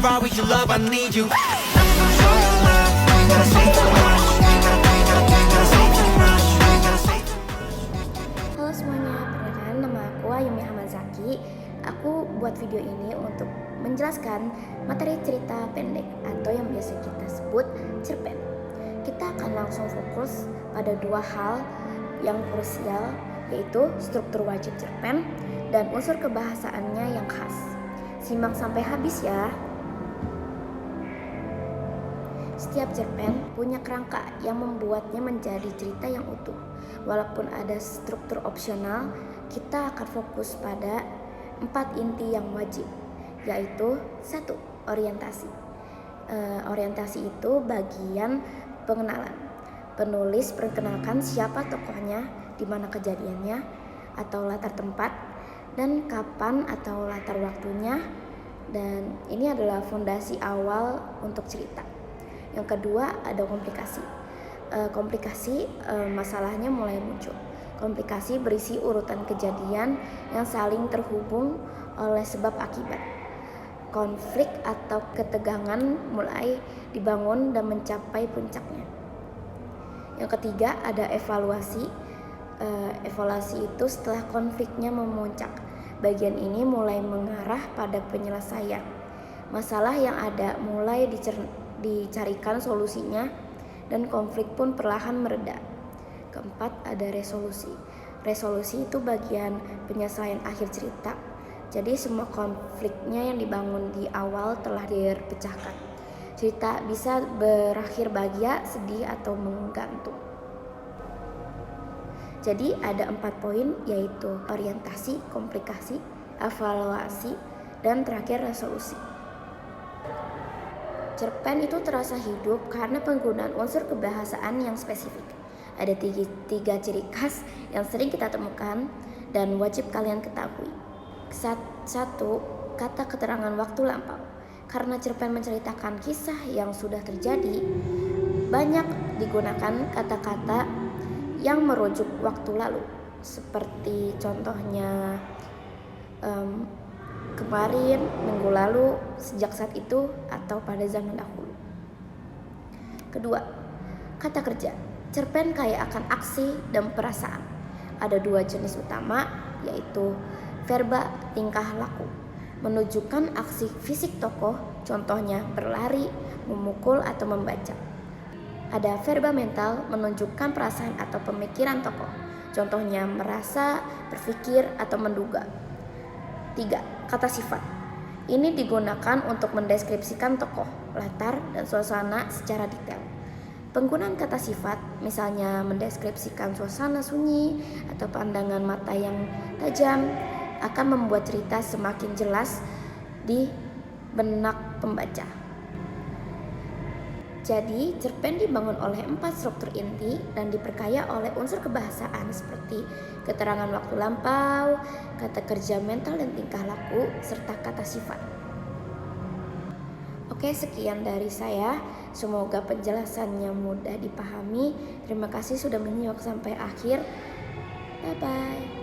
ride with your love, I need you. Show your love, you ain't gotta say too much. You ain't gotta say too much. You ain't gotta say too much. Halo semuanya, perkenalkan nama aku Ayumi Hamazaki. Aku buat video ini untuk menjelaskan materi cerita pendek atau yang biasa kita sebut cerpen. Kita akan langsung fokus pada dua hal yang krusial, yaitu struktur wajib cerpen dan unsur kebahasaannya yang khas. Simak sampai habis ya. Setiap cerpen punya kerangka yang membuatnya menjadi cerita yang utuh. Walaupun ada struktur opsional, kita akan fokus pada 4 inti yang wajib, yaitu 1. Orientasi. Orientasi itu bagian pengenalan. Penulis perkenalkan siapa tokohnya, di mana kejadiannya, atau latar tempat, dan kapan atau latar waktunya, dan ini adalah fondasi awal untuk cerita. Yang kedua ada komplikasi. Masalahnya mulai muncul. Komplikasi berisi urutan kejadian yang saling terhubung oleh sebab akibat. Konflik atau ketegangan mulai dibangun dan mencapai puncaknya. Yang ketiga ada evaluasi. Evaluasi itu setelah konfliknya memuncak. Bagian ini mulai mengarah pada penyelesaian. Masalah yang ada mulai dicarikan solusinya dan konflik pun perlahan mereda. Keempat ada resolusi. Resolusi itu bagian penyelesaian akhir cerita. Jadi semua konfliknya yang dibangun di awal telah dipecahkan. Cerita bisa berakhir bahagia, sedih, atau menggantung. Jadi ada 4 poin, yaitu orientasi, komplikasi, evaluasi, dan terakhir resolusi. Cerpen itu terasa hidup karena penggunaan unsur kebahasaan yang spesifik. Ada tiga ciri khas yang sering kita temukan dan wajib kalian ketahui. 1. Kata keterangan waktu lampau. Karena cerpen menceritakan kisah yang sudah terjadi, banyak digunakan kata-kata yang merujuk waktu lalu. Seperti contohnya kemarin, minggu lalu, sejak saat itu, atau pada zaman dahulu. Kedua, kata kerja. Cerpen kaya akan aksi dan perasaan. Ada 2 jenis utama, yaitu verba, tingkah laku, menunjukkan aksi fisik tokoh, contohnya berlari, memukul, atau membaca. Ada verba mental, menunjukkan perasaan atau pemikiran tokoh, contohnya merasa, berpikir, atau menduga. 3. Kata sifat. Ini digunakan untuk mendeskripsikan tokoh, latar, dan suasana secara detail. Penggunaan kata sifat, misalnya mendeskripsikan suasana sunyi atau pandangan mata yang tajam, akan membuat cerita semakin jelas di benak pembaca. Jadi, cerpen dibangun oleh 4 struktur inti dan diperkaya oleh unsur kebahasaan seperti keterangan waktu lampau, kata kerja mental dan tingkah laku, serta kata sifat. Oke, sekian dari saya. Semoga penjelasannya mudah dipahami. Terima kasih sudah menyimak sampai akhir. Bye-bye.